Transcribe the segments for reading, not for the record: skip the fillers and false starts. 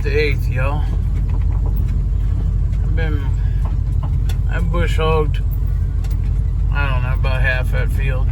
the 8th, y'all. I've bush hogged, I don't know, about half that field.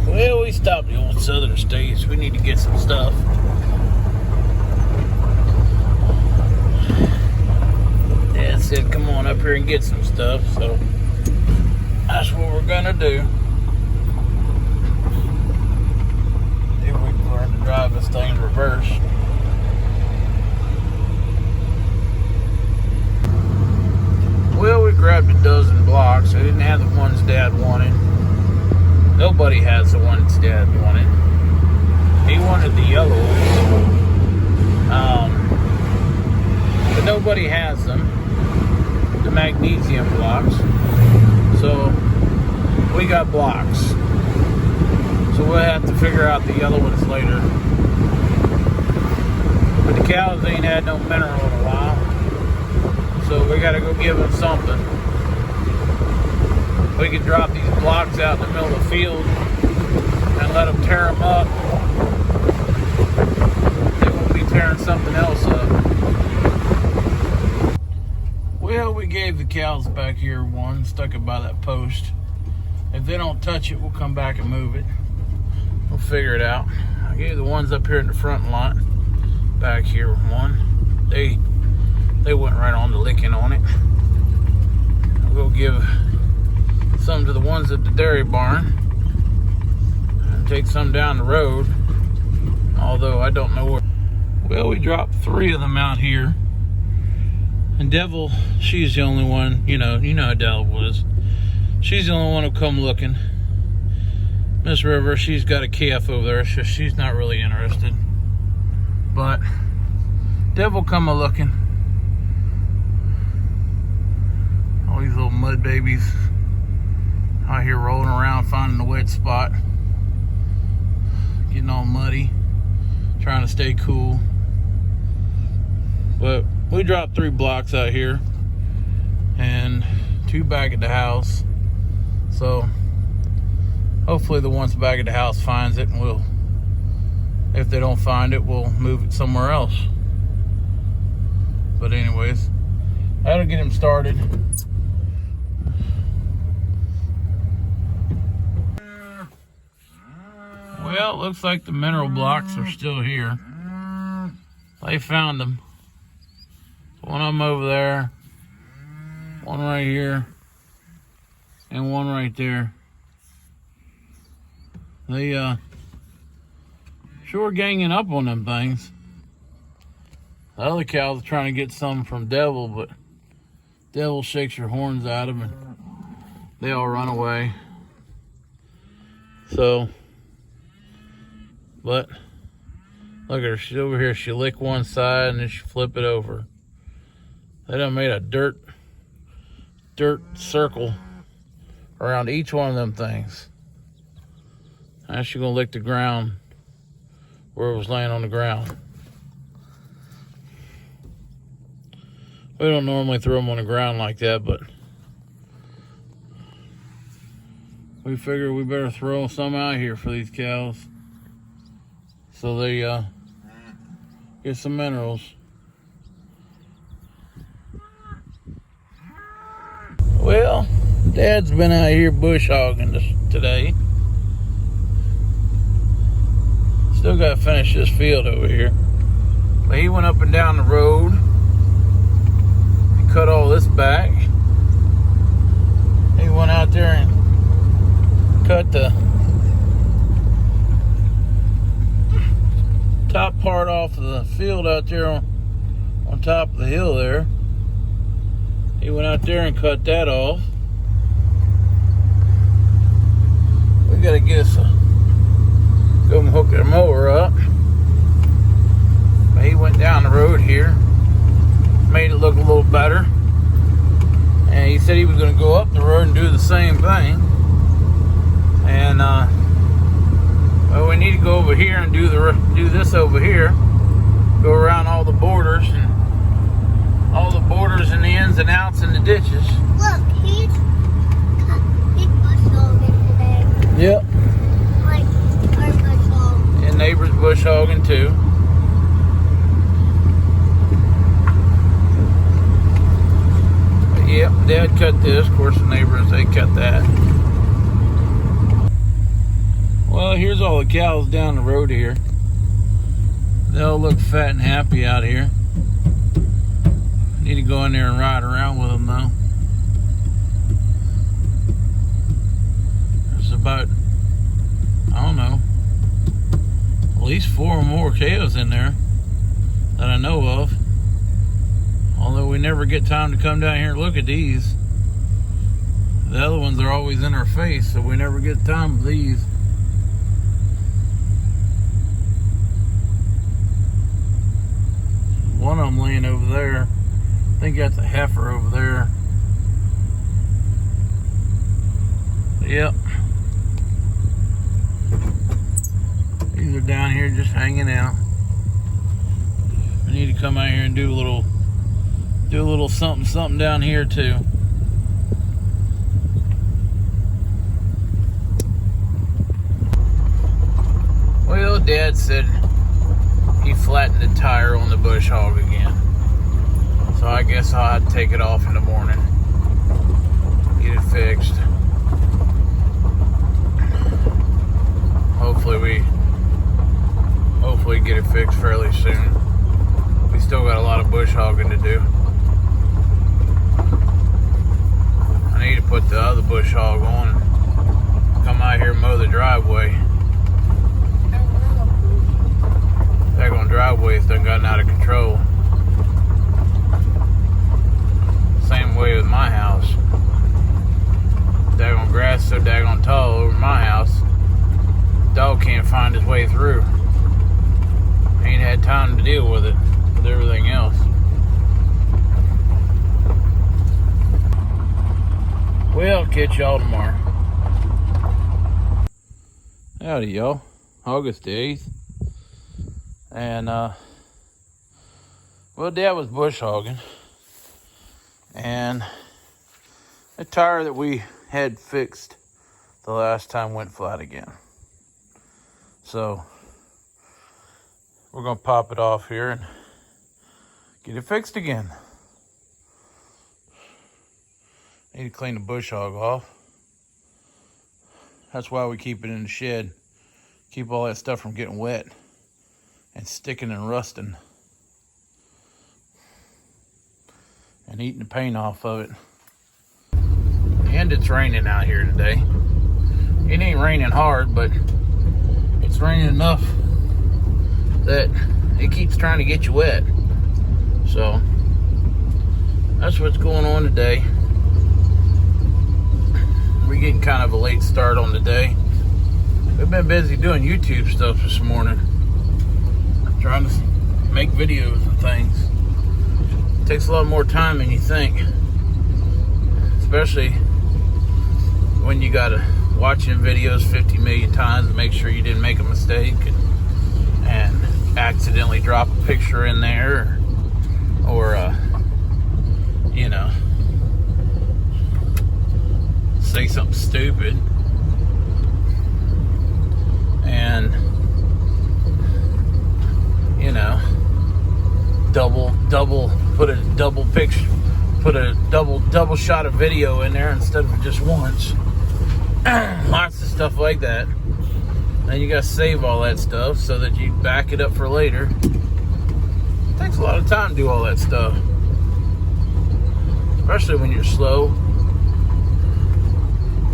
Well, we stopped the old Southern States. We need to get some stuff. Dad said, come on up here and get some stuff, so that's what we're gonna do. If we can learn to drive this thing in reverse. Well, we grabbed a dozen blocks. I didn't have the ones Dad wanted. Nobody has the ones Dad wanted. He wanted the yellow ones. But nobody has them. The magnesium blocks. So we got blocks. So we'll have to figure out the yellow ones later. But the cows ain't had no mineral in a while. So we gotta go give them something. We could drop these blocks out in the middle of the field and let them tear them up. They won't be tearing something else up. Well, we gave the cows back here one, stuck it by that post. If they don't touch it, we'll come back and move it. We'll figure it out. I gave the ones up here in the front lot back here one. They went right on the licking on it. I'll go give some to the ones at the dairy barn and take some down the road, although I don't know where. Well, we dropped 3 of them out here, and Devil, she's the only one, you know how Devil was. She's the only one who come looking. Miss River, she's got a calf over there, so she's not really interested, but Devil come a looking. All these little mud babies out here rolling around, finding a wet spot, getting all muddy, trying to stay cool. But we dropped 3 blocks out here and 2 back at the house. So hopefully the ones back at the house finds it, and if they don't find it, we'll move it somewhere else. But anyways, that'll get him started. Well, it looks like the mineral blocks are still here. They found them. One of them over there, one right here, and one right there. They sure ganging up on them things. The other cows are trying to get some from Devil, but Devil shakes her horns at them and they all run away. So, but look at her, she's over here. She lick one side and then she flip it over. They done made a dirt circle around each one of them things. Now she's gonna lick the ground where it was laying on the ground. We don't normally throw them on the ground like that, but we figure we better throw some out here for these cows so they get some minerals. Well, Dad's been out here bush hogging today. Still got to finish this field over here. But he went up and down the road. He cut all this back. He went out there and cut the top part off of the field out there on top of the hill there. He went out there and cut that off. We gotta get us go and hook the mower up. But he went down the road here, made it look a little better. And he said he was gonna go up the road and do the same thing. And well, we need to go over here and do this over here. Go around all the borders and the ins and outs and the ditches. Look, he's bush hogging today. Yep. Like our bush hog. And neighbor's bush hogging too. But yep, Dad cut this. Of course, the neighbors, they cut that. Well, here's all the cows down the road here. They all look fat and happy out here. Need to go in there and ride around with them though. There's about, I don't know, at least 4 or more cows in there that I know of. Although we never get time to come down here and look at these. The other ones are always in our face, so we never get time with these. One of them laying over there. I think that's a heifer over there. Yep. These are down here just hanging out. We need to come out here and do a little something down here too. Well, Dad said he flattened the tire on the bush hog again. So I guess I'll have to take it off in the morning. Get it fixed. Hopefully get it fixed fairly soon. We still got a lot of bush hogging to do. I need to put the other bush hog on and come out here and mow the driveway. Daggone driveway's done gotten out of control. Same way with my house. Daggone grass so daggone tall over my house. Dog can't find his way through. Ain't had time to deal with it, with everything else. Well, catch y'all tomorrow. Howdy, y'all. August the 8th. And, well, Dad was bush hogging. And the tire that we had fixed the last time went flat again. So we're going to pop it off here and get it fixed again. Need to clean the bush hog off. That's why we keep it in the shed. Keep all that stuff from getting wet and sticking and rusting and eating the paint off of it. And it's raining out here today. It ain't raining hard, but it's raining enough that it keeps trying to get you wet. So that's what's going on today. We're getting kind of a late start on the day. We've been busy doing YouTube stuff this morning, trying to make videos and things. It takes a lot more time than you think, especially when you gotta watching videos 50 million times to make sure you didn't make a mistake and accidentally drop a picture in there or you know, say something stupid. And you know, put a double shot of video in there instead of just once. Lots of stuff like that. Then you gotta save all that stuff so that you back it up for later. It takes a lot of time to do all that stuff, especially when you're slow.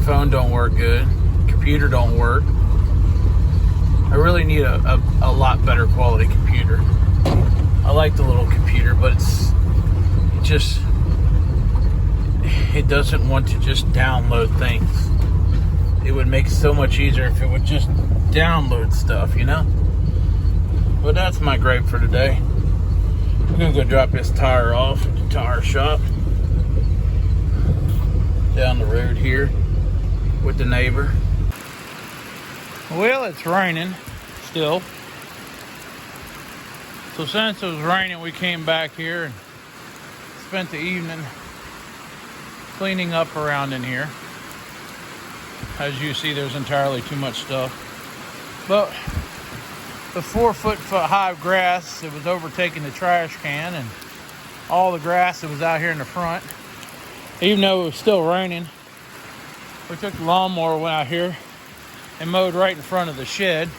Phone don't work good, computer don't work. I really need a lot better quality computer. I like the little computer, but it doesn't want to just download things. It would make it so much easier if it would just download stuff, you know? But that's my gripe for today. I'm gonna go drop this tire off at the tire shop down the road here with the neighbor. Well, it's raining still. So since it was raining, we came back here and spent the evening cleaning up around in here. As you see, there's entirely too much stuff. But the 4-foot high grass that was overtaking the trash can and all the grass that was out here in the front. Even though it was still raining, we took the lawnmower, went out here and mowed right in front of the shed.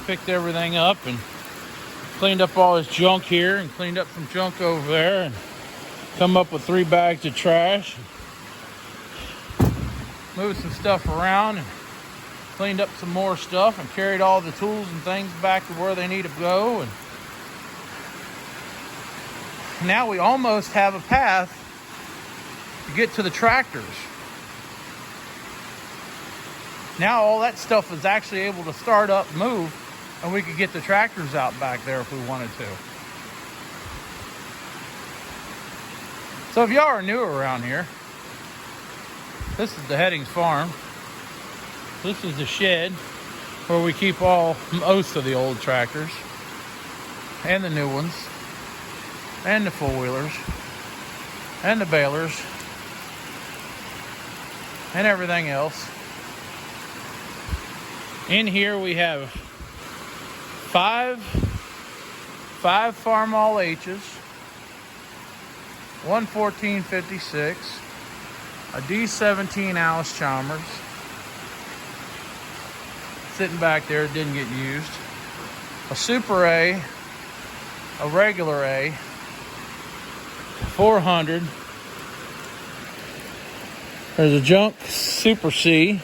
Picked everything up and cleaned up all this junk here and cleaned up some junk over there and come up with 3 bags of trash. Moved some stuff around and cleaned up some more stuff and carried all the tools and things back to where they need to go. And now we almost have a path to get to the tractors. Now all that stuff is actually able to start up, move, and we could get the tractors out back there if we wanted to. So if y'all are new around here, this is the Headings farm. This is the shed where we keep most of the old tractors and the new ones and the 4-wheelers and the balers and everything else. In here we have 5 Farmall H's, 1 1456, a D17 Alice Chalmers sitting back there, didn't get used, a Super A, a regular A, 400. There's a junk Super C,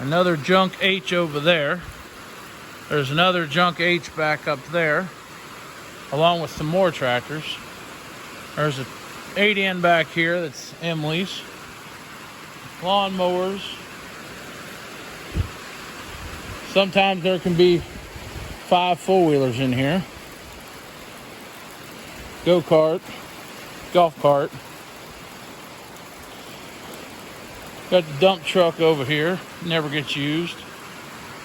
another junk H over there. There's another junk H back up there, along with some more tractors. There's a 8N back here that's Emily's. Lawnmowers. Sometimes there can be 5 4-wheelers in here. Go-kart, golf cart. Got the dump truck over here, never gets used.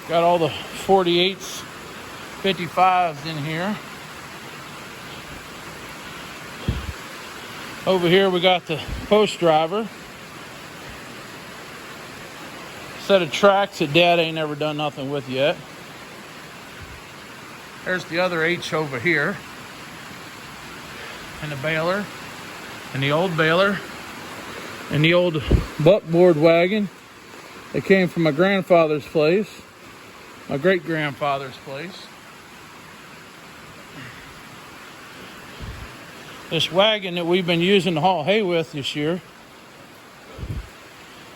Got all the 48s, 55s in here. Over here we got the post driver. Set of tracks that Dad ain't never done nothing with yet. There's the other H over here. And the baler. And the old baler. And the old buckboard wagon that came from my grandfather's place. My great-grandfather's place. This wagon that we've been using to haul hay with this year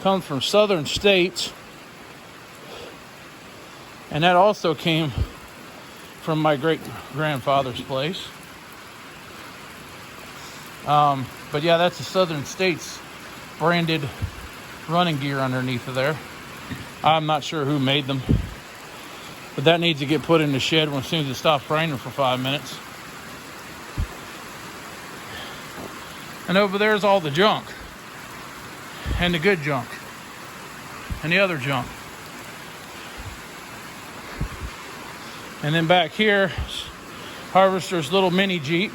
comes from southern states, and that also came from my great-grandfather's place. But yeah, that's the southern states branded running gear underneath of there. I'm not sure who made them, but that needs to get put in the shed as soon as it stops raining for 5 minutes. And over there's all the junk. And the good junk. And the other junk. And then back here, Harvester's little mini Jeep.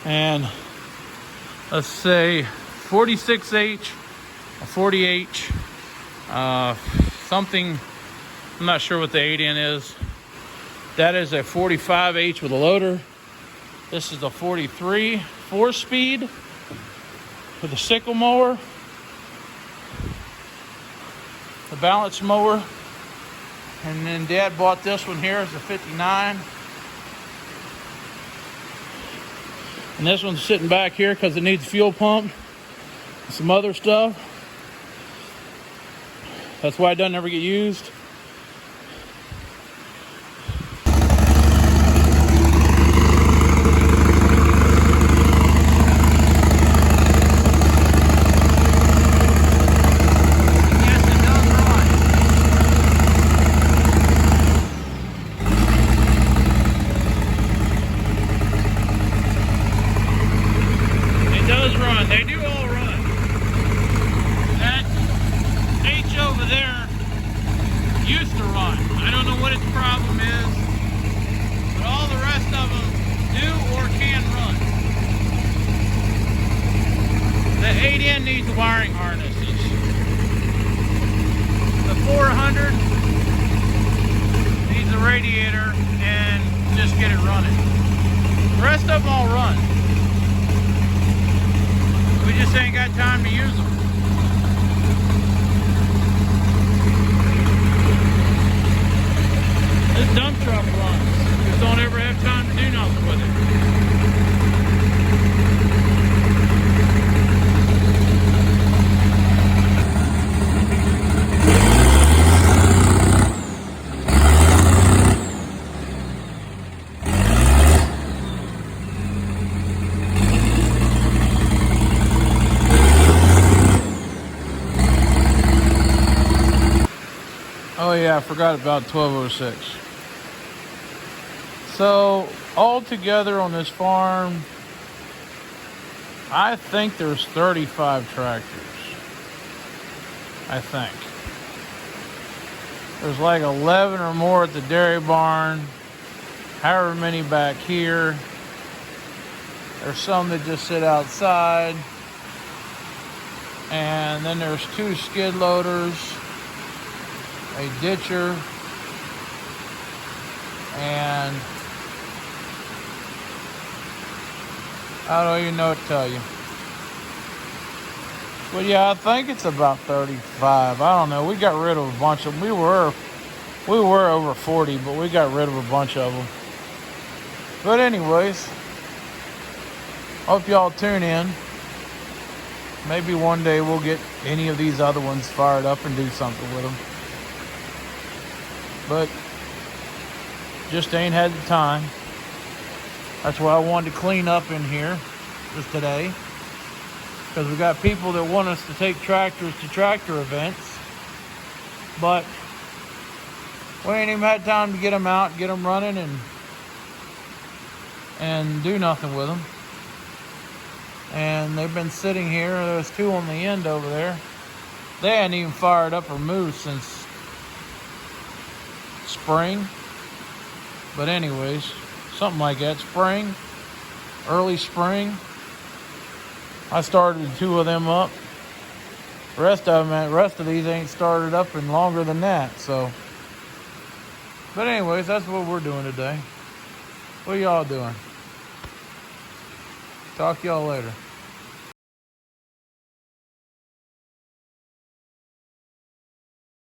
And let's say 46H, a 40H, something, I'm not sure what the 8N is. That is a 45H with a loader. This is a 43 4-speed with a sickle mower, the balance mower, and then Dad bought this one here as a 59. And this one's sitting back here because it needs a fuel pump and some other stuff. That's why it doesn't ever get used. They do all run. That H over there used to run. I don't know what its problem is, but all the rest of them do or can run. The 8N needs wiring harnesses. The 400 needs a radiator and just get it running. The rest of them all run. We just ain't got time to use them. This dump truck runs. Just don't ever have time to do nothing with it. Oh yeah, I forgot about 1206. So all together on this farm, I think there's 35 tractors. I think. There's like 11 or more at the dairy barn, however many back here. There's some that just sit outside. And then there's 2 skid loaders, a ditcher, and I don't even know what to tell you. But yeah, I think it's about 35. I don't know. We got rid of a bunch of them. We were over 40, but we got rid of a bunch of them. But anyways, hope y'all tune in. Maybe one day we'll get any of these other ones fired up and do something with them. But just ain't had the time. That's why I wanted to clean up in here just today, because we got people that want us to take tractors to tractor events, but we ain't even had time to get them out, get them running, and do nothing with them. And they've been sitting here. There's 2 on the end over there. They hadn't even fired up or moved since spring. But anyways, something like that. Spring, early spring. I started 2 of them up. The rest of these ain't started up in longer than that. So, but anyways, that's what we're doing today. What y'all doing? Talk to y'all later.